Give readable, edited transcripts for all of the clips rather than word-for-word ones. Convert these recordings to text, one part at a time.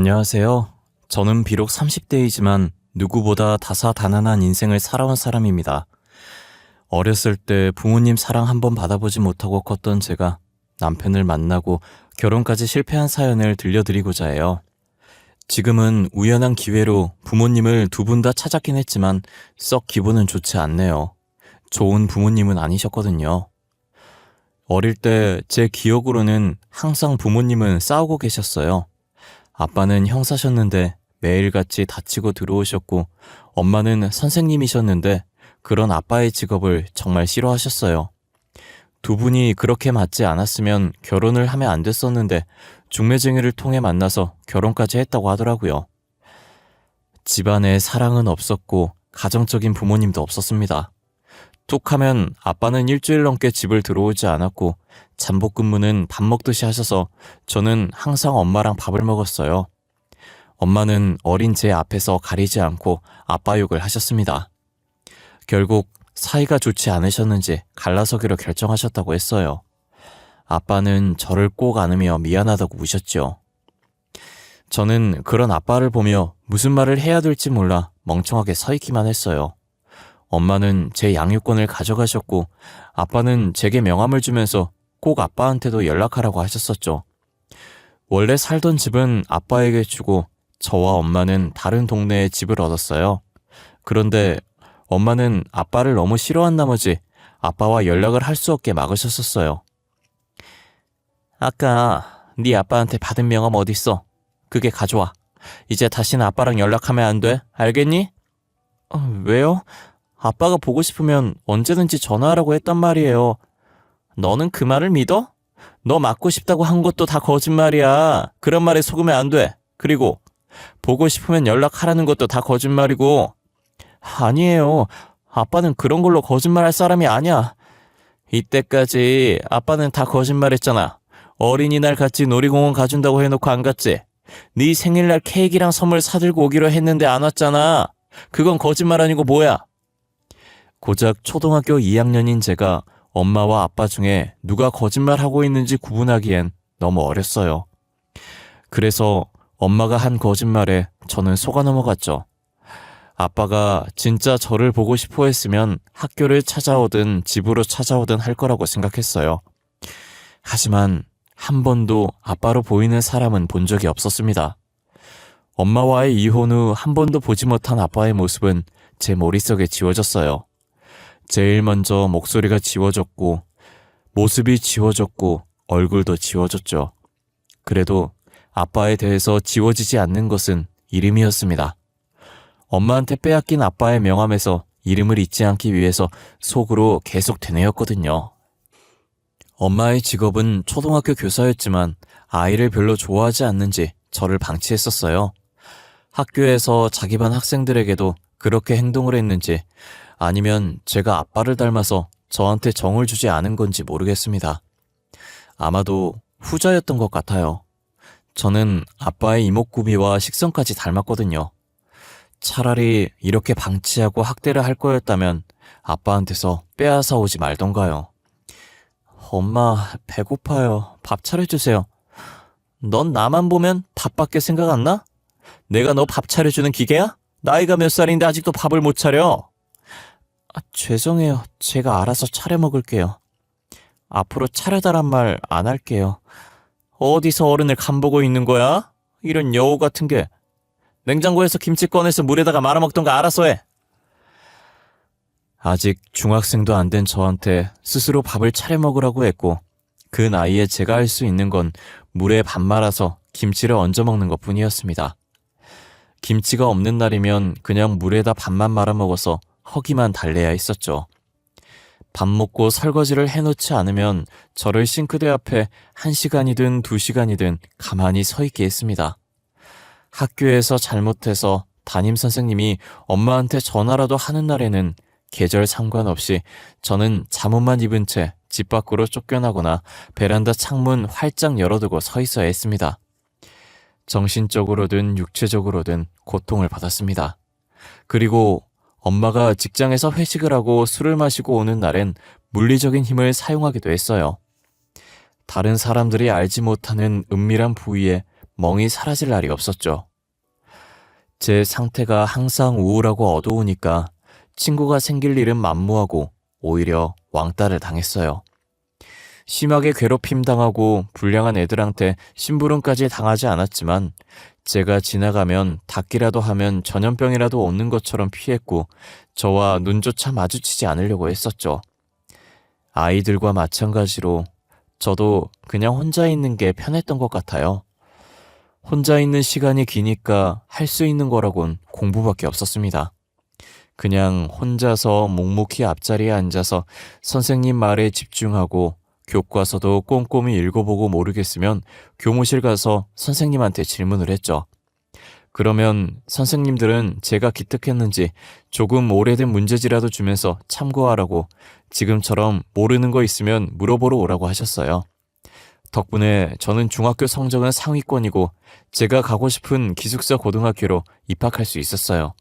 안녕하세요. 저는 비록 30대이지만 누구보다 다사다난한 인생을 살아온 사람입니다. 어렸을 때 부모님 사랑 한번 받아보지 못하고 컸던 제가 남편을 만나고 결혼까지 실패한 사연을 들려드리고자 해요. 지금은 우연한 기회로 부모님을 두 분 다 찾았긴 했지만 썩 기분은 좋지 않네요. 좋은 부모님은 아니셨거든요. 어릴 때 제 기억으로는 항상 부모님은 싸우고 계셨어요. 아빠는 형사셨는데 매일같이 다치고 들어오셨고, 엄마는 선생님이셨는데 그런 아빠의 직업을 정말 싫어하셨어요. 두 분이 그렇게 맞지 않았으면 결혼을 하면 안 됐었는데 중매쟁이를 통해 만나서 결혼까지 했다고 하더라고요. 집안에 사랑은 없었고 가정적인 부모님도 없었습니다. 툭 하면 아빠는 일주일 넘게 집을 들어오지 않았고 잠복근무는 밥 먹듯이 하셔서 저는 항상 엄마랑 밥을 먹었어요. 엄마는 어린 제 앞에서 가리지 않고 아빠 욕을 하셨습니다. 결국 사이가 좋지 않으셨는지 갈라서기로 결정하셨다고 했어요. 아빠는 저를 꼭 안으며 미안하다고 우셨죠. 저는 그런 아빠를 보며 무슨 말을 해야 될지 몰라 멍청하게 서 있기만 했어요. 엄마는 제 양육권을 가져가셨고 아빠는 제게 명함을 주면서 꼭 아빠한테도 연락하라고 하셨었죠. 원래 살던 집은 아빠에게 주고 저와 엄마는 다른 동네에 집을 얻었어요. 그런데 엄마는 아빠를 너무 싫어한 나머지 아빠와 연락을 할 수 없게 막으셨었어요. 아까 네 아빠한테 받은 명함 어딨어? 그게 가져와. 이제 다시는 아빠랑 연락하면 안 돼. 알겠니? 왜요? 아빠가 보고 싶으면 언제든지 전화하라고 했단 말이에요. 너는 그 말을 믿어? 너 맞고 싶다고 한 것도 다 거짓말이야. 그런 말에 속으면 안 돼. 그리고 보고 싶으면 연락하라는 것도 다 거짓말이고. 아니에요. 아빠는 그런 걸로 거짓말할 사람이 아니야. 이때까지 아빠는 다 거짓말했잖아. 어린이날 같이 놀이공원 가준다고 해놓고 안 갔지. 네 생일날 케이크랑 선물 사들고 오기로 했는데 안 왔잖아. 그건 거짓말 아니고 뭐야? 고작 초등학교 2학년인 제가 엄마와 아빠 중에 누가 거짓말하고 있는지 구분하기엔 너무 어렸어요. 그래서 엄마가 한 거짓말에 저는 속아 넘어갔죠. 아빠가 진짜 저를 보고 싶어 했으면 학교를 찾아오든 집으로 찾아오든 할 거라고 생각했어요. 하지만 한 번도 아빠로 보이는 사람은 본 적이 없었습니다. 엄마와의 이혼 후 한 번도 보지 못한 아빠의 모습은 제 머릿속에 지워졌어요. 제일 먼저 목소리가 지워졌고 모습이 지워졌고 얼굴도 지워졌죠. 그래도 아빠에 대해서 지워지지 않는 것은 이름이었습니다. 엄마한테 빼앗긴 아빠의 명함에서 이름을 잊지 않기 위해서 속으로 계속 되뇌었거든요. 엄마의 직업은 초등학교 교사였지만 아이를 별로 좋아하지 않는지 저를 방치했었어요. 학교에서 자기 반 학생들에게도 그렇게 행동을 했는지 아니면 제가 아빠를 닮아서 저한테 정을 주지 않은 건지 모르겠습니다. 아마도 후자였던 것 같아요. 저는 아빠의 이목구비와 식성까지 닮았거든요. 차라리 이렇게 방치하고 학대를 할 거였다면 아빠한테서 빼앗아 오지 말던가요. 엄마, 배고파요. 밥 차려주세요. 넌 나만 보면 밥밖에 생각 안 나? 내가 너 밥 차려주는 기계야? 나이가 몇 살인데 아직도 밥을 못 차려. 죄송해요. 제가 알아서 차려 먹을게요. 앞으로 차려달란 말 안 할게요. 어디서 어른을 간보고 있는 거야? 이런 여우 같은 게. 냉장고에서 김치 꺼내서 물에다가 말아먹던가 알아서 해. 아직 중학생도 안 된 저한테 스스로 밥을 차려 먹으라고 했고 그 나이에 제가 할 수 있는 건 물에 밥 말아서 김치를 얹어 먹는 것뿐이었습니다. 김치가 없는 날이면 그냥 물에다 밥만 말아 먹어서 허기만 달래야 했었죠. 밥 먹고 설거지를 해놓지 않으면 저를 싱크대 앞에 1시간이든 2시간이든 가만히 서 있게 했습니다. 학교에서 잘못해서 담임선생님이 엄마한테 전화라도 하는 날에는 계절 상관없이 저는 잠옷만 입은 채 집 밖으로 쫓겨나거나 베란다 창문 활짝 열어두고 서 있어야 했습니다. 정신적으로든 육체적으로든 고통을 받았습니다. 그리고 엄마가 직장에서 회식을 하고 술을 마시고 오는 날엔 물리적인 힘을 사용하기도 했어요. 다른 사람들이 알지 못하는 은밀한 부위에 멍이 사라질 날이 없었죠. 제 상태가 항상 우울하고 어두우니까 친구가 생길 일은 만무하고 오히려 왕따를 당했어요. 심하게 괴롭힘 당하고 불량한 애들한테 심부름까지 당하지 않았지만 제가 지나가면 닿기라도 하면 전염병이라도 얻는 것처럼 피했고 저와 눈조차 마주치지 않으려고 했었죠. 아이들과 마찬가지로 저도 그냥 혼자 있는 게 편했던 것 같아요. 혼자 있는 시간이 기니까 할 수 있는 거라곤 공부밖에 없었습니다. 그냥 혼자서 묵묵히 앞자리에 앉아서 선생님 말에 집중하고 교과서도 꼼꼼히 읽어보고 모르겠으면 교무실 가서 선생님한테 질문을 했죠. 그러면 선생님들은 제가 기특했는지 조금 오래된 문제지라도 주면서 참고하라고 지금처럼 모르는 거 있으면 물어보러 오라고 하셨어요. 덕분에 저는 중학교 성적은 상위권이고 제가 가고 싶은 기숙사 고등학교로 입학할 수 있었어요.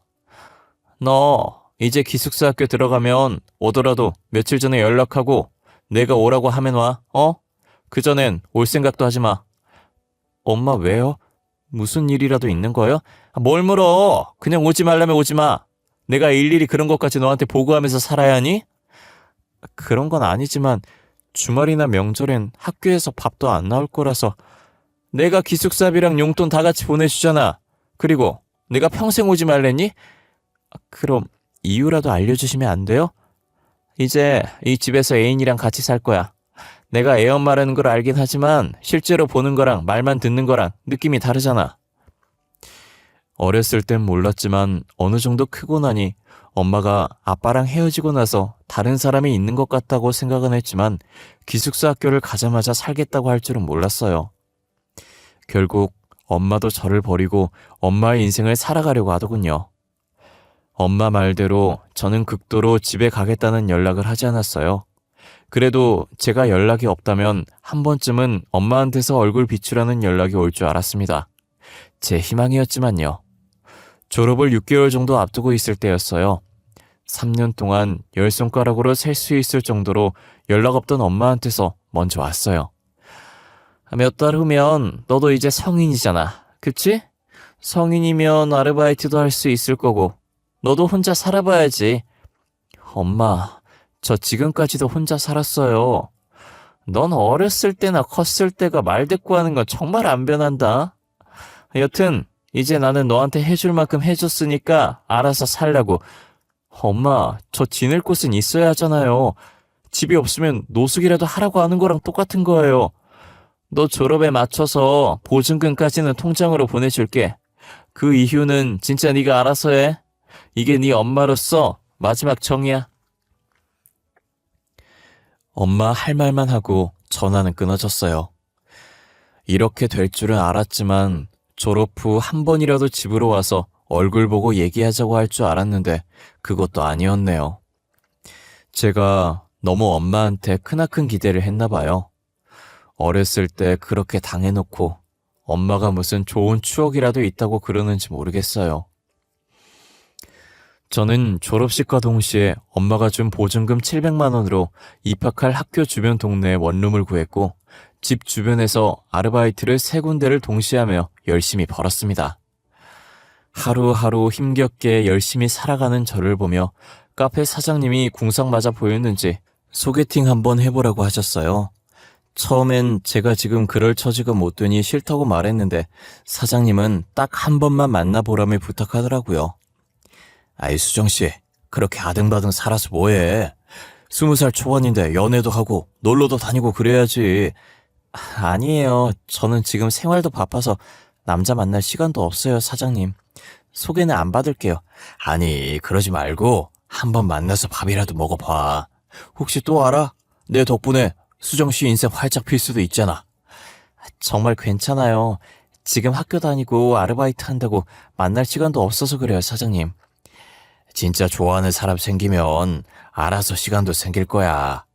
너 이제 기숙사 학교 들어가면 오더라도 며칠 전에 연락하고 내가 오라고 하면 와, 그전엔 올 생각도 하지 마. 엄마 왜요? 무슨 일이라도 있는 거예요? 뭘 물어? 그냥 오지 말라면 오지 마. 내가 일일이 그런 것까지 너한테 보고하면서 살아야 하니? 그런 건 아니지만 주말이나 명절엔 학교에서 밥도 안 나올 거라서 내가 기숙사비랑 용돈 다 같이 보내주잖아. 그리고 내가 평생 오지 말랬니? 그럼 이유라도 알려주시면 안 돼요? 이제 이 집에서 애인이랑 같이 살 거야. 내가 애엄 말하는 걸 알긴 하지만 실제로 보는 거랑 말만 듣는 거랑 느낌이 다르잖아. 어렸을 땐 몰랐지만 어느 정도 크고 나니 엄마가 아빠랑 헤어지고 나서 다른 사람이 있는 것 같다고 생각은 했지만 기숙사 학교를 가자마자 살겠다고 할 줄은 몰랐어요. 결국 엄마도 저를 버리고 엄마의 인생을 살아가려고 하더군요. 엄마 말대로 저는 극도로 집에 가겠다는 연락을 하지 않았어요. 그래도 제가 연락이 없다면 한 번쯤은 엄마한테서 얼굴 비추라는 연락이 올 줄 알았습니다. 제 희망이었지만요. 졸업을 6개월 정도 앞두고 있을 때였어요. 3년 동안 10손가락으로 셀 수 있을 정도로 연락 없던 엄마한테서 먼저 왔어요. 몇 달 후면 너도 이제 성인이잖아. 그치? 성인이면 아르바이트도 할 수 있을 거고 너도 혼자 살아봐야지. 엄마, 저 지금까지도 혼자 살았어요. 넌 어렸을 때나 컸을 때가 말대꾸하는 건 정말 안 변한다. 여튼 이제 나는 너한테 해줄 만큼 해줬으니까 알아서 살라고. 엄마, 저 지낼 곳은 있어야 하잖아요. 집이 없으면 노숙이라도 하라고 하는 거랑 똑같은 거예요. 너 졸업에 맞춰서 보증금까지는 통장으로 보내줄게. 그 이유는 진짜 네가 알아서 해. 이게 네 엄마로서 마지막 정이야. 엄마 할 말만 하고 전화는 끊어졌어요. 이렇게 될 줄은 알았지만 졸업 후 한 번이라도 집으로 와서 얼굴 보고 얘기하자고 할 줄 알았는데 그것도 아니었네요. 제가 너무 엄마한테 크나큰 기대를 했나 봐요. 어렸을 때 그렇게 당해놓고 엄마가 무슨 좋은 추억이라도 있다고 그러는지 모르겠어요. 저는 졸업식과 동시에 엄마가 준 보증금 700만 원으로 입학할 학교 주변 동네에 원룸을 구했고 집 주변에서 아르바이트를 3군데를 동시에 하며 열심히 벌었습니다. 하루하루 힘겹게 열심히 살아가는 저를 보며 카페 사장님이 궁상 맞아 보였는지 소개팅 한번 해보라고 하셨어요. 처음엔 제가 지금 그럴 처지가 못 되니 싫다고 말했는데 사장님은 딱 한 번만 만나보라며 부탁하더라고요. 아이 수정씨, 그렇게 아등바등 살아서 뭐해. 20살 초반인데 연애도 하고 놀러도 다니고 그래야지. 아니에요. 저는 지금 생활도 바빠서 남자 만날 시간도 없어요, 사장님. 소개는 안 받을게요. 아니, 그러지 말고 한번 만나서 밥이라도 먹어봐. 혹시 또 알아? 내 덕분에 수정씨 인생 활짝 필 수도 있잖아. 정말 괜찮아요. 지금 학교 다니고 아르바이트 한다고 만날 시간도 없어서 그래요, 사장님. 진짜 좋아하는 사람 생기면 알아서 시간도 생길 거야.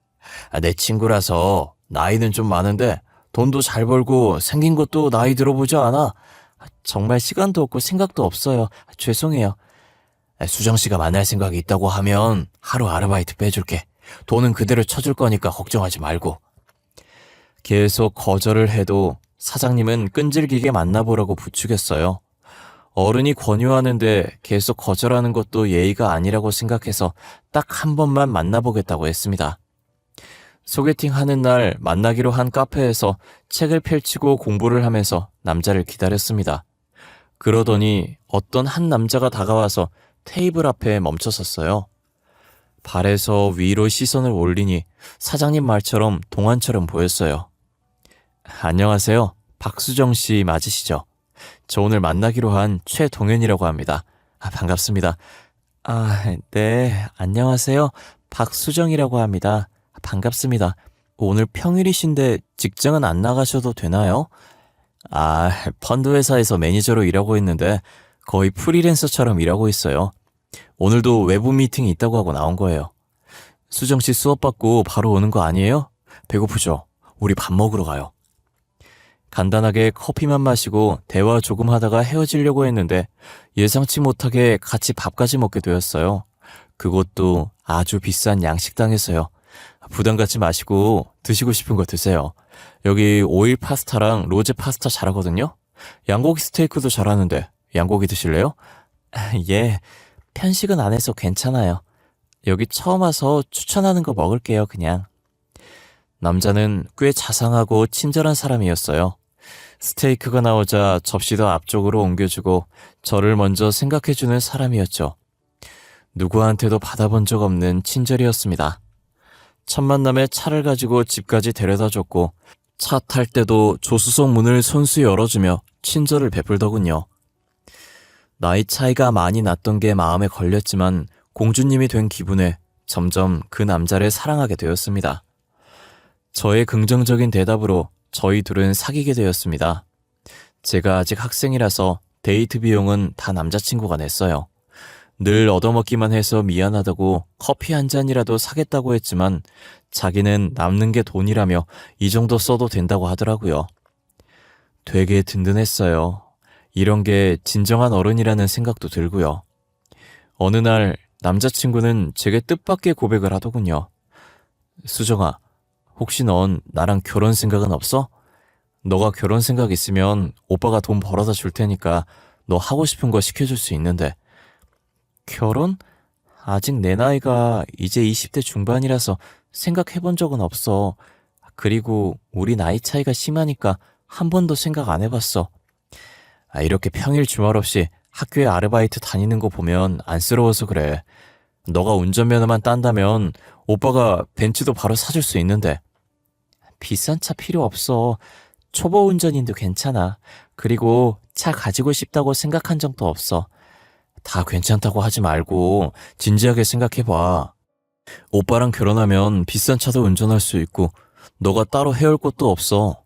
내 친구라서 나이는 좀 많은데 돈도 잘 벌고 생긴 것도 나이 들어보지 않아. 정말 시간도 없고 생각도 없어요. 죄송해요. 수정씨가 만날 생각이 있다고 하면 하루 아르바이트 빼줄게. 돈은 그대로 쳐줄 거니까 걱정하지 말고. 계속 거절을 해도 사장님은 끈질기게 만나보라고 부추겼어요. 어른이 권유하는데 계속 거절하는 것도 예의가 아니라고 생각해서 딱 한 번만 만나보겠다고 했습니다. 소개팅 하는 날 만나기로 한 카페에서 책을 펼치고 공부를 하면서 남자를 기다렸습니다. 그러더니 어떤 한 남자가 다가와서 테이블 앞에 멈춰섰어요. 발에서 위로 시선을 올리니 사장님 말처럼 동안처럼 보였어요. 안녕하세요. 박수정 씨 맞으시죠? 저 오늘 만나기로 한 최동현이라고 합니다. 반갑습니다. 네, 안녕하세요. 박수정이라고 합니다. 반갑습니다. 오늘 평일이신데 직장은 안 나가셔도 되나요? 펀드 회사에서 매니저로 일하고 있는데 거의 프리랜서처럼 일하고 있어요. 오늘도 외부 미팅이 있다고 하고 나온 거예요. 수정 씨 수업 받고 바로 오는 거 아니에요? 배고프죠? 우리 밥 먹으러 가요. 간단하게 커피만 마시고 대화 조금 하다가 헤어지려고 했는데 예상치 못하게 같이 밥까지 먹게 되었어요. 그것도 아주 비싼 양식당에서요. 부담 갖지 마시고 드시고 싶은 거 드세요. 여기 오일 파스타랑 로제 파스타 잘하거든요. 양고기 스테이크도 잘하는데 양고기 드실래요? 예, 편식은 안 해서 괜찮아요. 여기 처음 와서 추천하는 거 먹을게요, 그냥. 남자는 꽤 자상하고 친절한 사람이었어요. 스테이크가 나오자 접시도 앞쪽으로 옮겨주고 저를 먼저 생각해주는 사람이었죠. 누구한테도 받아본 적 없는 친절이었습니다. 첫 만남에 차를 가지고 집까지 데려다줬고 차 탈 때도 조수석 문을 손수 열어주며 친절을 베풀더군요. 나이 차이가 많이 났던 게 마음에 걸렸지만 공주님이 된 기분에 점점 그 남자를 사랑하게 되었습니다. 저의 긍정적인 대답으로 저희 둘은 사귀게 되었습니다. 제가 아직 학생이라서 데이트 비용은 다 남자친구가 냈어요. 늘 얻어먹기만 해서 미안하다고 커피 한 잔이라도 사겠다고 했지만 자기는 남는 게 돈이라며 이 정도 써도 된다고 하더라고요. 되게 든든했어요. 이런 게 진정한 어른이라는 생각도 들고요. 어느 날 남자친구는 제게 뜻밖의 고백을 하더군요. 수정아, 혹시 넌 나랑 결혼 생각은 없어? 너가 결혼 생각 있으면 오빠가 돈 벌어다 줄 테니까 너 하고 싶은 거 시켜줄 수 있는데. 결혼? 아직 내 나이가 이제 20대 중반이라서 생각해본 적은 없어. 그리고 우리 나이 차이가 심하니까 한 번도 생각 안 해봤어. 이렇게 평일 주말 없이 학교에 아르바이트 다니는 거 보면 안쓰러워서 그래. 너가 운전면허만 딴다면 오빠가 벤츠도 바로 사줄 수 있는데. 비싼 차 필요 없어. 초보 운전인도 괜찮아. 그리고 차 가지고 싶다고 생각한 적도 없어. 다 괜찮다고 하지 말고 진지하게 생각해봐. 오빠랑 결혼하면 비싼 차도 운전할 수 있고 너가 따로 해올 것도 없어.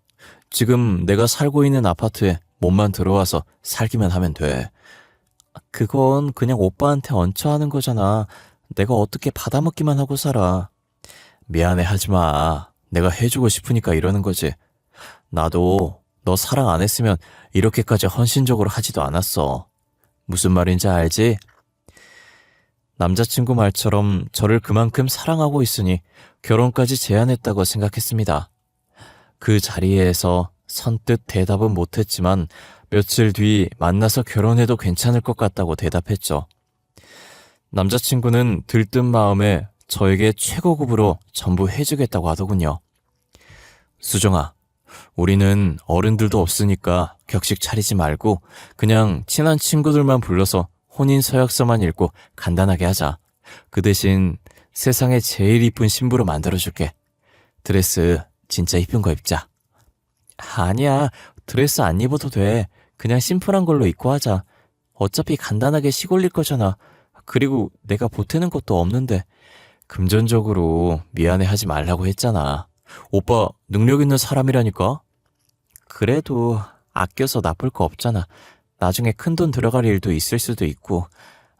지금 내가 살고 있는 아파트에 몸만 들어와서 살기만 하면 돼. 그건 그냥 오빠한테 얹혀 하는 거잖아. 내가 어떻게 받아먹기만 하고 살아. 미안해 하지 마. 내가 해주고 싶으니까 이러는 거지. 나도 너 사랑 안 했으면 이렇게까지 헌신적으로 하지도 않았어. 무슨 말인지 알지? 남자친구 말처럼 저를 그만큼 사랑하고 있으니 결혼까지 제안했다고 생각했습니다. 그 자리에서 선뜻 대답은 못했지만 며칠 뒤 만나서 결혼해도 괜찮을 것 같다고 대답했죠. 남자친구는 들뜬 마음에 저에게 최고급으로 전부 해주겠다고 하더군요. 수정아, 우리는 어른들도 없으니까 격식 차리지 말고 그냥 친한 친구들만 불러서 혼인 서약서만 읽고 간단하게 하자. 그 대신 세상에 제일 이쁜 신부로 만들어줄게. 드레스 진짜 이쁜 거 입자. 아니야, 드레스 안 입어도 돼. 그냥 심플한 걸로 입고 하자. 어차피 간단하게 시골릴 거잖아. 그리고 내가 보태는 것도 없는데. 금전적으로 미안해하지 말라고 했잖아. 오빠 능력 있는 사람이라니까. 그래도 아껴서 나쁠 거 없잖아. 나중에 큰돈 들어갈 일도 있을 수도 있고.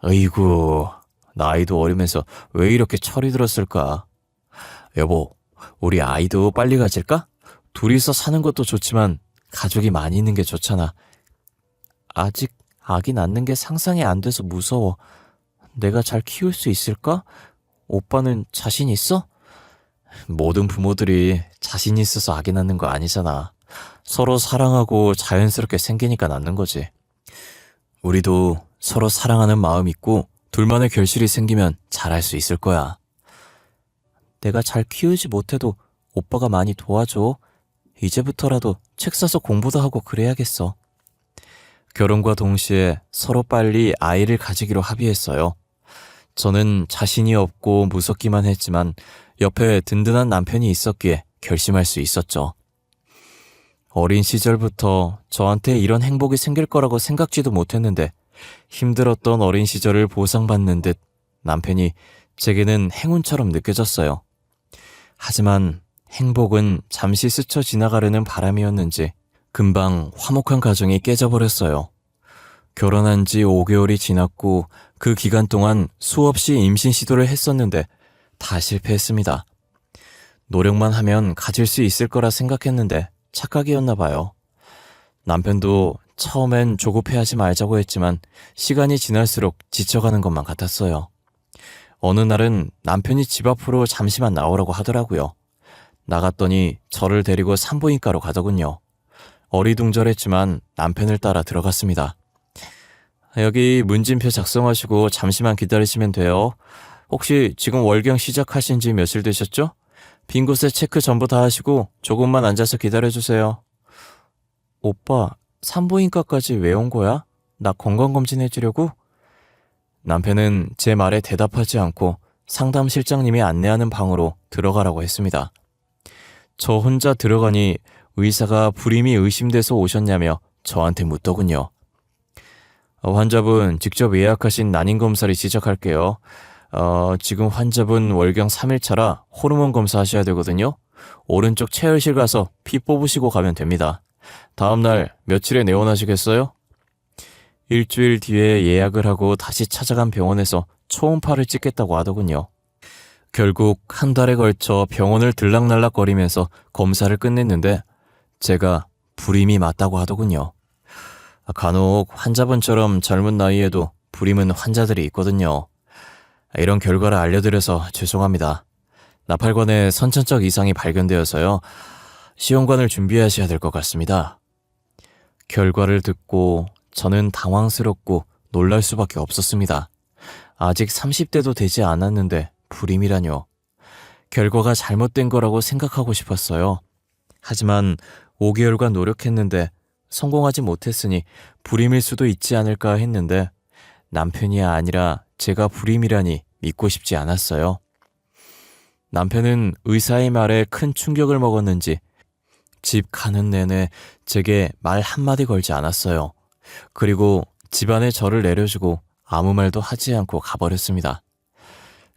어이구, 나이도 어리면서 왜 이렇게 철이 들었을까? 여보, 우리 아이도 빨리 가질까? 둘이서 사는 것도 좋지만 가족이 많이 있는 게 좋잖아. 아직 아기 낳는 게 상상이 안 돼서 무서워. 내가 잘 키울 수 있을까? 오빠는 자신 있어? 모든 부모들이 자신 있어서 아기 낳는 거 아니잖아. 서로 사랑하고 자연스럽게 생기니까 낫는 거지. 우리도 서로 사랑하는 마음 있고 둘만의 결실이 생기면 잘할 수 있을 거야. 내가 잘 키우지 못해도 오빠가 많이 도와줘. 이제부터라도 책 사서 공부도 하고 그래야겠어. 결혼과 동시에 서로 빨리 아이를 가지기로 합의했어요. 저는 자신이 없고 무섭기만 했지만 옆에 든든한 남편이 있었기에 결심할 수 있었죠. 어린 시절부터 저한테 이런 행복이 생길 거라고 생각지도 못했는데 힘들었던 어린 시절을 보상받는 듯 남편이 제게는 행운처럼 느껴졌어요. 하지만 행복은 잠시 스쳐 지나가려는 바람이었는지 금방 화목한 가정이 깨져버렸어요. 결혼한 지 5개월이 지났고 그 기간 동안 수없이 임신 시도를 했었는데 다 실패했습니다. 노력만 하면 가질 수 있을 거라 생각했는데 착각이었나 봐요. 남편도 처음엔 조급해하지 말자고 했지만 시간이 지날수록 지쳐가는 것만 같았어요. 어느 날은 남편이 집 앞으로 잠시만 나오라고 하더라고요. 나갔더니 저를 데리고 산부인과로 가더군요. 어리둥절했지만 남편을 따라 들어갔습니다. 여기 문진표 작성하시고 잠시만 기다리시면 돼요. 혹시 지금 월경 시작하신 지 며칠 되셨죠? 빈 곳에 체크 전부 다 하시고 조금만 앉아서 기다려주세요. 오빠, 산부인과까지 왜 온 거야? 나 건강검진 해주려고? 남편은 제 말에 대답하지 않고 상담실장님이 안내하는 방으로 들어가라고 했습니다. 저 혼자 들어가니 의사가 불임이 의심돼서 오셨냐며 저한테 묻더군요. 환자분 직접 예약하신 난임검사를 시작할게요. 지금 환자분 월경 3일차라 호르몬 검사하셔야 되거든요. 오른쪽 체열실 가서 피 뽑으시고 가면 됩니다. 다음날 며칠에 내원하시겠어요? 일주일 뒤에 예약을 하고 다시 찾아간 병원에서 초음파를 찍겠다고 하더군요. 결국 한 달에 걸쳐 병원을 들락날락거리면서 검사를 끝냈는데 제가 불임이 맞다고 하더군요. 간혹 환자분처럼 젊은 나이에도 불임은 환자들이 있거든요. 이런 결과를 알려드려서 죄송합니다. 나팔관에 선천적 이상이 발견되어서요. 시험관을 준비하셔야 될 것 같습니다. 결과를 듣고 저는 당황스럽고 놀랄 수밖에 없었습니다. 아직 30대도 되지 않았는데 불임이라뇨. 결과가 잘못된 거라고 생각하고 싶었어요. 하지만 5개월간 노력했는데 성공하지 못했으니 불임일 수도 있지 않을까 했는데 남편이 아니라 제가 불임이라니 믿고 싶지 않았어요. 남편은 의사의 말에 큰 충격을 먹었는지 집 가는 내내 제게 말 한마디 걸지 않았어요. 그리고 집안에 저를 내려주고 아무 말도 하지 않고 가버렸습니다.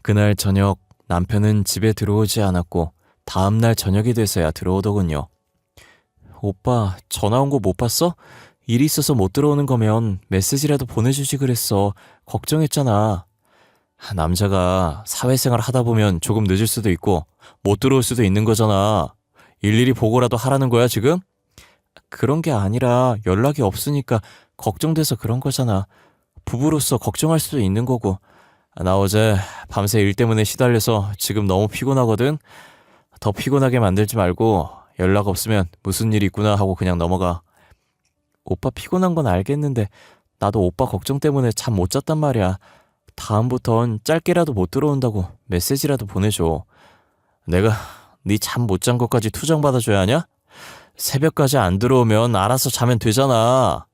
그날 저녁 남편은 집에 들어오지 않았고 다음날 저녁이 돼서야 들어오더군요. 오빠 전화 온 거 못 봤어? 일이 있어서 못 들어오는 거면 메시지라도 보내주지 그랬어. 걱정했잖아. 남자가 사회생활 하다 보면 조금 늦을 수도 있고 못 들어올 수도 있는 거잖아. 일일이 보고라도 하라는 거야 지금? 그런 게 아니라 연락이 없으니까 걱정돼서 그런 거잖아. 부부로서 걱정할 수도 있는 거고. 나 어제 밤새 일 때문에 시달려서 지금 너무 피곤하거든. 더 피곤하게 만들지 말고 연락 없으면 무슨 일이 있구나 하고 그냥 넘어가. 오빠 피곤한 건 알겠는데 나도 오빠 걱정 때문에 잠 못 잤단 말이야. 다음부턴 짧게라도 못 들어온다고 메시지라도 보내줘. 내가 네 잠 못 잔 것까지 투정받아줘야 하냐? 새벽까지 안 들어오면 알아서 자면 되잖아.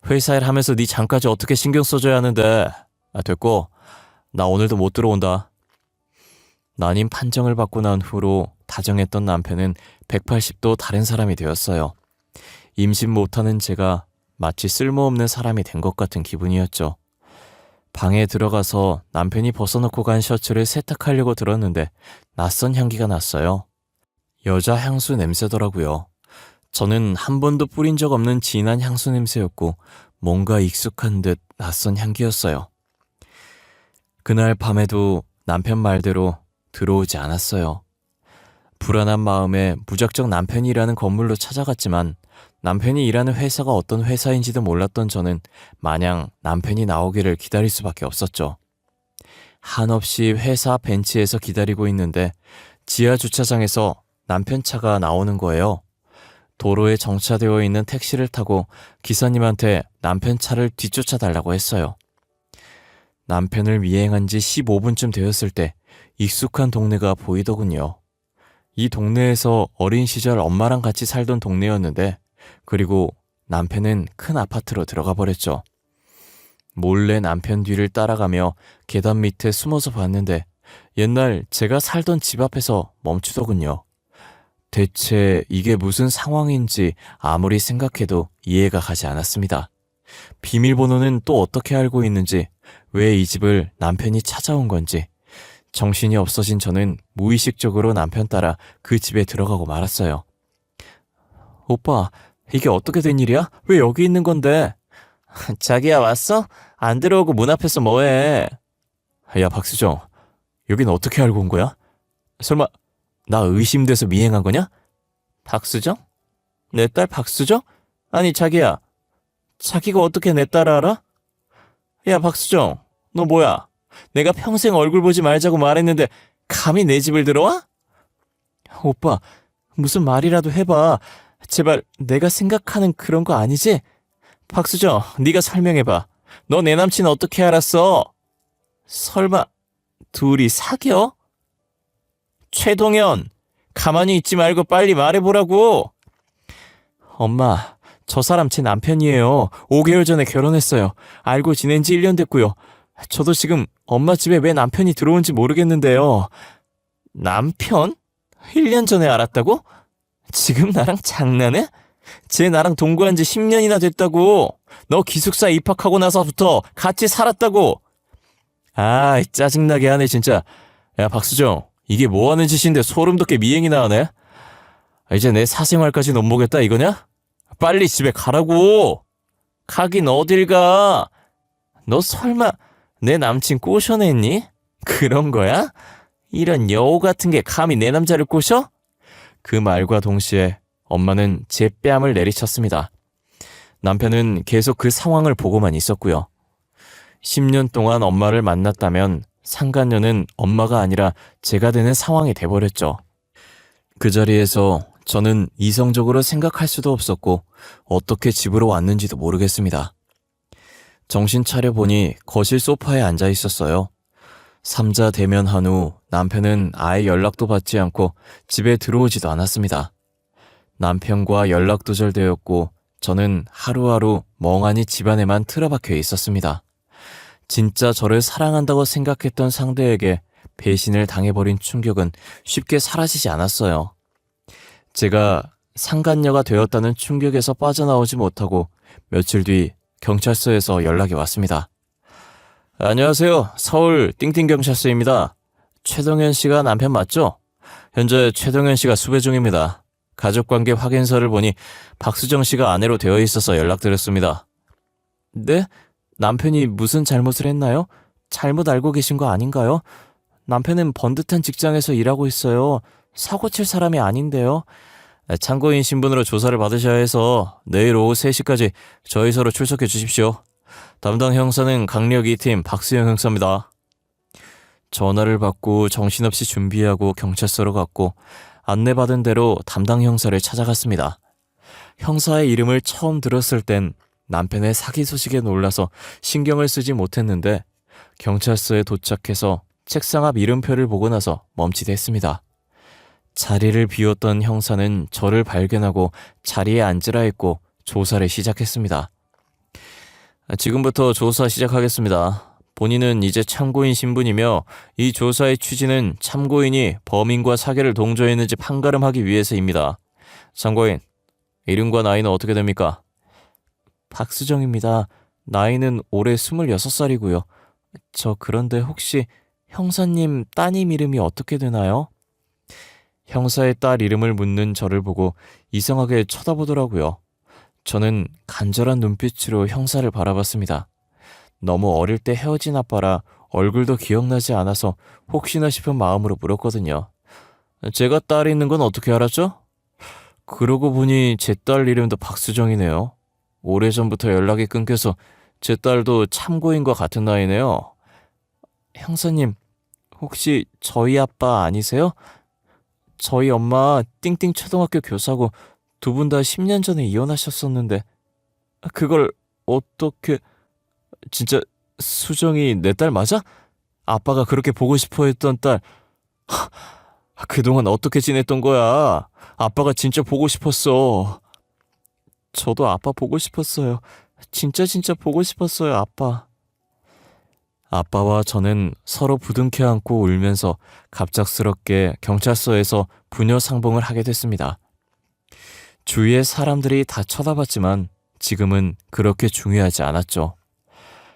회사 일 하면서 네 잠까지 어떻게 신경 써줘야 하는데. 됐고 나 오늘도 못 들어온다. 난임 판정을 받고 난 후로 다정했던 남편은 180도 다른 사람이 되었어요. 임신 못하는 제가 마치 쓸모없는 사람이 된 것 같은 기분이었죠. 방에 들어가서 남편이 벗어놓고 간 셔츠를 세탁하려고 들었는데 낯선 향기가 났어요. 여자 향수 냄새더라고요. 저는 한 번도 뿌린 적 없는 진한 향수 냄새였고 뭔가 익숙한 듯 낯선 향기였어요. 그날 밤에도 남편 말대로 들어오지 않았어요. 불안한 마음에 무작정 남편이 일하는 건물로 찾아갔지만 남편이 일하는 회사가 어떤 회사인지도 몰랐던 저는 마냥 남편이 나오기를 기다릴 수밖에 없었죠. 한없이 회사 벤치에서 기다리고 있는데 지하 주차장에서 남편 차가 나오는 거예요. 도로에 정차되어 있는 택시를 타고 기사님한테 남편 차를 뒤쫓아 달라고 했어요. 남편을 미행한 지 15분쯤 되었을 때 익숙한 동네가 보이더군요. 이 동네에서 어린 시절 엄마랑 같이 살던 동네였는데, 그리고 남편은 큰 아파트로 들어가 버렸죠. 몰래 남편 뒤를 따라가며 계단 밑에 숨어서 봤는데 옛날 제가 살던 집 앞에서 멈추더군요. 대체 이게 무슨 상황인지 아무리 생각해도 이해가 가지 않았습니다. 비밀번호는 또 어떻게 알고 있는지, 왜 이 집을 남편이 찾아온 건지, 정신이 없어진 저는 무의식적으로 남편 따라 그 집에 들어가고 말았어요. 오빠, 이게 어떻게 된 일이야? 왜 여기 있는 건데? 자기야, 왔어? 안 들어오고 문 앞에서 뭐해? 야, 박수정, 여긴 어떻게 알고 온 거야? 설마 나 의심돼서 미행한 거냐? 박수정? 내 딸 박수정? 아니, 자기야, 자기가 어떻게 내 딸을 알아? 야, 박수정, 너 뭐야? 내가 평생 얼굴 보지 말자고 말했는데 감히 내 집을 들어와? 오빠, 무슨 말이라도 해봐. 제발, 내가 생각하는 그런 거 아니지? 박수정, 네가 설명해봐. 너 내 남친 어떻게 알았어? 설마 둘이 사겨? 최동현, 가만히 있지 말고 빨리 말해보라고. 엄마, 저 사람 제 남편이에요. 5개월 전에 결혼했어요. 알고 지낸 지 1년 됐고요. 저도 지금 엄마 집에 왜 남편이 들어온지 모르겠는데요. 남편? 1년 전에 알았다고? 지금 나랑 장난해? 쟤 나랑 동거한 지 10년이나 됐다고. 너 기숙사 입학하고 나서부터 같이 살았다고. 아, 짜증나게 하네 진짜. 야, 박수정, 이게 뭐하는 짓인데 소름 돋게 미행이나 하네? 이제 내 사생활까지 넘보겠다 이거냐? 빨리 집에 가라고. 가긴 어딜 가. 너 설마 내 남친 꼬셔냈니? 그런 거야? 이런 여우 같은 게 감히 내 남자를 꼬셔? 그 말과 동시에 엄마는 제 뺨을 내리쳤습니다. 남편은 계속 그 상황을 보고만 있었고요. 10년 동안 엄마를 만났다면 상간녀는 엄마가 아니라 제가 되는 상황이 돼버렸죠. 그 자리에서 저는 이성적으로 생각할 수도 없었고 어떻게 집으로 왔는지도 모르겠습니다. 정신 차려보니 거실 소파에 앉아 있었어요. 삼자 대면한 후 남편은 아예 연락도 받지 않고 집에 들어오지도 않았습니다. 남편과 연락 두절되었고 저는 하루하루 멍하니 집안에만 틀어박혀 있었습니다. 진짜 저를 사랑한다고 생각했던 상대에게 배신을 당해버린 충격은 쉽게 사라지지 않았어요. 제가 상간녀가 되었다는 충격에서 빠져나오지 못하고 며칠 뒤 경찰서에서 연락이 왔습니다. 안녕하세요. 서울 띵띵경찰서입니다. 최동현 씨가 남편 맞죠? 현재 최동현 씨가 수배 중입니다. 가족관계 확인서를 보니 박수정 씨가 아내로 되어 있어서 연락드렸습니다. 네? 남편이 무슨 잘못을 했나요? 잘못 알고 계신 거 아닌가요? 남편은 번듯한 직장에서 일하고 있어요. 사고 칠 사람이 아닌데요. 참고인 신분으로 조사를 받으셔야 해서 내일 오후 3시까지 저희서로 출석해 주십시오. 담당 형사는 강력 2팀 박수영 형사입니다. 전화를 받고 정신없이 준비하고 경찰서로 갔고 안내받은 대로 담당 형사를 찾아갔습니다. 형사의 이름을 처음 들었을 땐 남편의 사기 소식에 놀라서 신경을 쓰지 못했는데 경찰서에 도착해서 책상 앞 이름표를 보고 나서 멈칫했습니다. 자리를 비웠던 형사는 저를 발견하고 자리에 앉으라 했고 조사를 시작했습니다. 지금부터 조사 시작하겠습니다. 본인은 이제 참고인 신분이며 이 조사의 취지는 참고인이 범인과 사기를 동조했는지 판가름하기 위해서입니다. 참고인, 이름과 나이는 어떻게 됩니까? 박수정입니다. 나이는 올해 26살이고요. 저 그런데 혹시 형사님 따님 이름이 어떻게 되나요? 형사의 딸 이름을 묻는 저를 보고 이상하게 쳐다보더라고요. 저는 간절한 눈빛으로 형사를 바라봤습니다. 너무 어릴 때 헤어진 아빠라 얼굴도 기억나지 않아서 혹시나 싶은 마음으로 물었거든요. 제가 딸 있는 건 어떻게 알았죠? 그러고 보니 제 딸 이름도 박수정이네요. 오래전부터 연락이 끊겨서 제 딸도 참고인과 같은 나이네요. 형사님, 혹시 저희 아빠 아니세요? 저희 엄마 띵띵 초등학교 교사고 두 분 다 10년 전에 이혼하셨었는데 그걸 어떻게... 진짜 수정이 내 딸 맞아? 아빠가 그렇게 보고 싶어 했던 딸. 그동안 어떻게 지냈던 거야? 아빠가 진짜 보고 싶었어. 저도 아빠 보고 싶었어요. 진짜 보고 싶었어요, 아빠. 아빠와 저는 서로 부둥켜 안고 울면서 갑작스럽게 경찰서에서 부녀 상봉을 하게 됐습니다. 주위의 사람들이 다 쳐다봤지만 지금은 그렇게 중요하지 않았죠.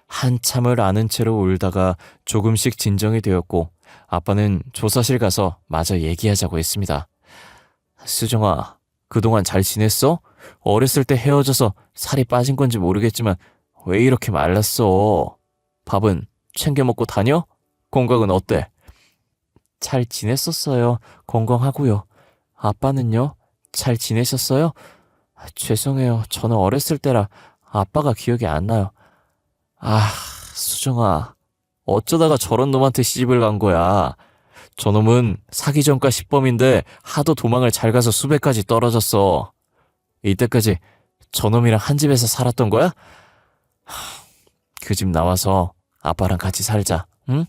한참을 아는 채로 울다가 조금씩 진정이 되었고 아빠는 조사실 가서 마저 얘기하자고 했습니다. 수정아, 그동안 잘 지냈어? 어렸을 때 헤어져서 살이 빠진 건지 모르겠지만 왜 이렇게 말랐어? 밥은 챙겨 먹고 다녀? 건강은 어때? 잘 지냈었어요. 건강하고요. 아빠는요? 잘 지내셨어요? 죄송해요. 저는 어렸을 때라 아빠가 기억이 안 나요. 수정아. 어쩌다가 저런 놈한테 시집을 간 거야. 저놈은 사기 전과 10범인데 하도 도망을 잘 가서 수배까지 떨어졌어. 이때까지 저놈이랑 한 집에서 살았던 거야? 그 집 나와서 아빠랑 같이 살자, 응?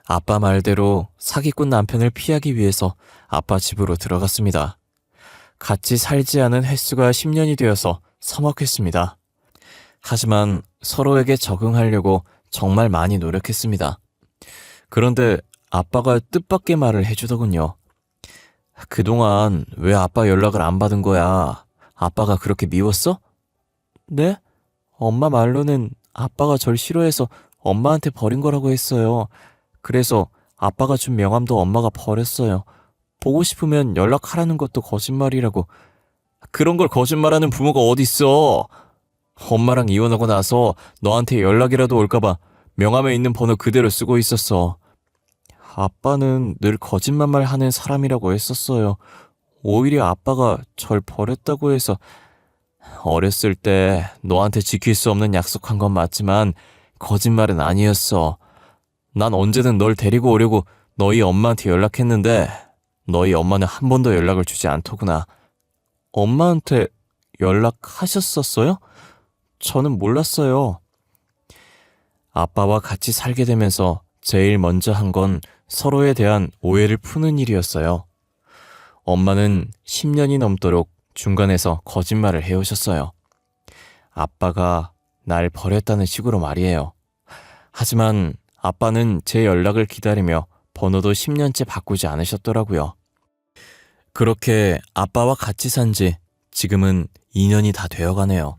아빠 말대로 사기꾼 남편을 피하기 위해서 아빠 집으로 들어갔습니다. 같이 살지 않은 횟수가 10년이 되어서 서먹했습니다. 하지만 서로에게 적응하려고 정말 많이 노력했습니다. 그런데 아빠가 뜻밖의 말을 해주더군요. 그동안 왜 아빠 연락을 안 받은 거야? 아빠가 그렇게 미웠어? 네? 엄마 말로는 아빠가 절 싫어해서 엄마한테 버린 거라고 했어요. 그래서 아빠가 준 명함도 엄마가 버렸어요. 보고 싶으면 연락하라는 것도 거짓말이라고. 그런 걸 거짓말하는 부모가 어딨어? 엄마랑 이혼하고 나서 너한테 연락이라도 올까봐 명함에 있는 번호 그대로 쓰고 있었어. 아빠는 늘 거짓말만 하는 사람이라고 했었어요. 오히려 아빠가 절 버렸다고 해서. 어렸을 때 너한테 지킬 수 없는 약속한 건 맞지만 거짓말은 아니었어. 난 언제든 널 데리고 오려고 너희 엄마한테 연락했는데 너희 엄마는 한 번도 연락을 주지 않더구나. 엄마한테 연락하셨었어요? 저는 몰랐어요. 아빠와 같이 살게 되면서 제일 먼저 한 건 서로에 대한 오해를 푸는 일이었어요. 엄마는 10년이 넘도록 중간에서 거짓말을 해오셨어요. 아빠가 날 버렸다는 식으로 말이에요. 하지만 아빠는 제 연락을 기다리며 번호도 10년째 바꾸지 않으셨더라고요. 그렇게 아빠와 같이 산 지 지금은 2년이 다 되어가네요.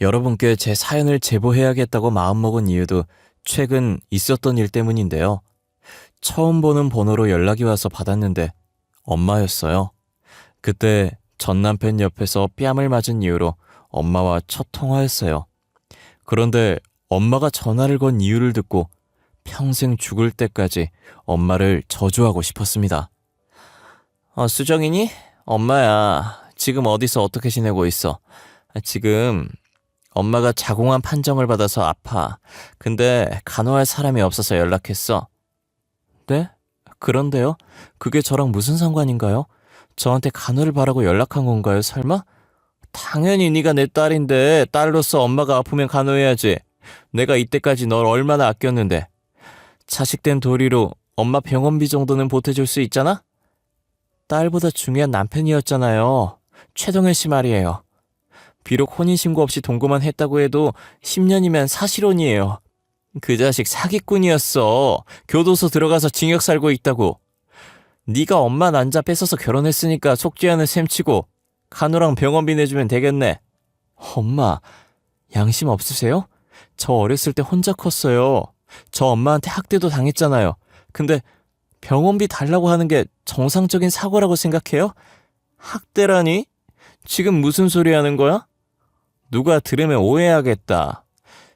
여러분께 제 사연을 제보해야겠다고 마음먹은 이유도 최근 있었던 일 때문인데요. 처음 보는 번호로 연락이 와서 받았는데 엄마였어요. 그때 전 남편 옆에서 뺨을 맞은 이유로 엄마와 첫 통화였어요. 그런데 엄마가 전화를 건 이유를 듣고 평생 죽을 때까지 엄마를 저주하고 싶었습니다. 수정이니? 엄마야. 지금 어디서 어떻게 지내고 있어? 지금 엄마가 자궁암 판정을 받아서 아파. 근데 간호할 사람이 없어서 연락했어. 네? 그런데요? 그게 저랑 무슨 상관인가요? 저한테 간호를 바라고 연락한 건가요, 설마? 당연히 네가 내 딸인데 딸로서 엄마가 아프면 간호해야지. 내가 이때까지 널 얼마나 아꼈는데. 자식된 도리로 엄마 병원비 정도는 보태줄 수 있잖아? 딸보다 중요한 남편이었잖아요. 최동현 씨 말이에요. 비록 혼인신고 없이 동거만 했다고 해도 10년이면 사실혼이에요. 그 자식 사기꾼이었어. 교도소 들어가서 징역 살고 있다고. 네가 엄마 난자 뺏어서 결혼했으니까 속죄하는 셈 치고 간호랑 병원비 내주면 되겠네. 엄마, 양심 없으세요? 저 어렸을 때 혼자 컸어요. 저 엄마한테 학대도 당했잖아요. 근데 병원비 달라고 하는 게 정상적인 사고라고 생각해요? 학대라니? 지금 무슨 소리 하는 거야? 누가 들으면 오해하겠다.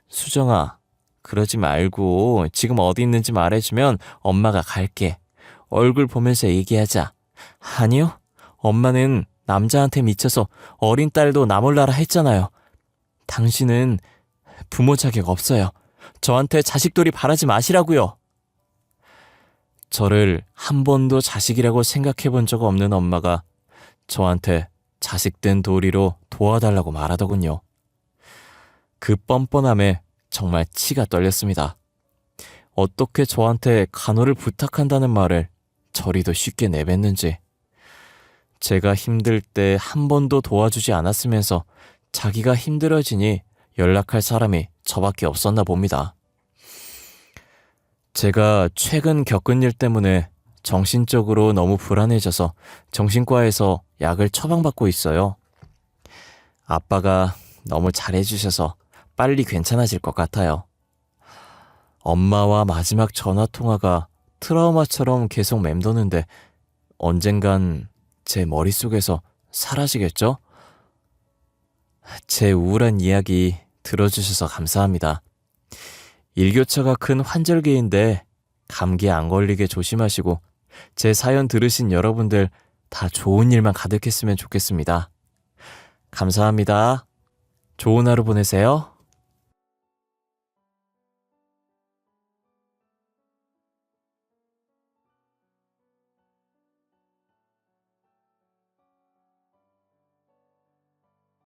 수정아, 그러지 말고 지금 어디 있는지 말해주면 엄마가 갈게. 얼굴 보면서 얘기하자. 아니요, 엄마는 남자한테 미쳐서 어린 딸도 나 몰라라 했잖아요. 당신은 부모 자격 없어요. 저한테 자식돌이 바라지 마시라고요. 저를 한 번도 자식이라고 생각해 본 적 없는 엄마가 저한테 자식 된 도리로 도와달라고 말하더군요. 그 뻔뻔함에 정말 치가 떨렸습니다. 어떻게 저한테 간호를 부탁한다는 말을 저리도 쉽게 내뱉는지. 제가 힘들 때 한 번도 도와주지 않았으면서 자기가 힘들어지니 연락할 사람이 저밖에 없었나 봅니다. 제가 최근 겪은 일 때문에 정신적으로 너무 불안해져서 정신과에서 약을 처방받고 있어요. 아빠가 너무 잘해주셔서 빨리 괜찮아질 것 같아요. 엄마와 마지막 전화통화가 트라우마처럼 계속 맴도는데 언젠간 제 머릿속에서 사라지겠죠? 제 우울한 이야기 들어주셔서 감사합니다. 일교차가 큰 환절기인데 감기 안 걸리게 조심하시고 제 사연 들으신 여러분들 다 좋은 일만 가득했으면 좋겠습니다. 감사합니다. 좋은 하루 보내세요.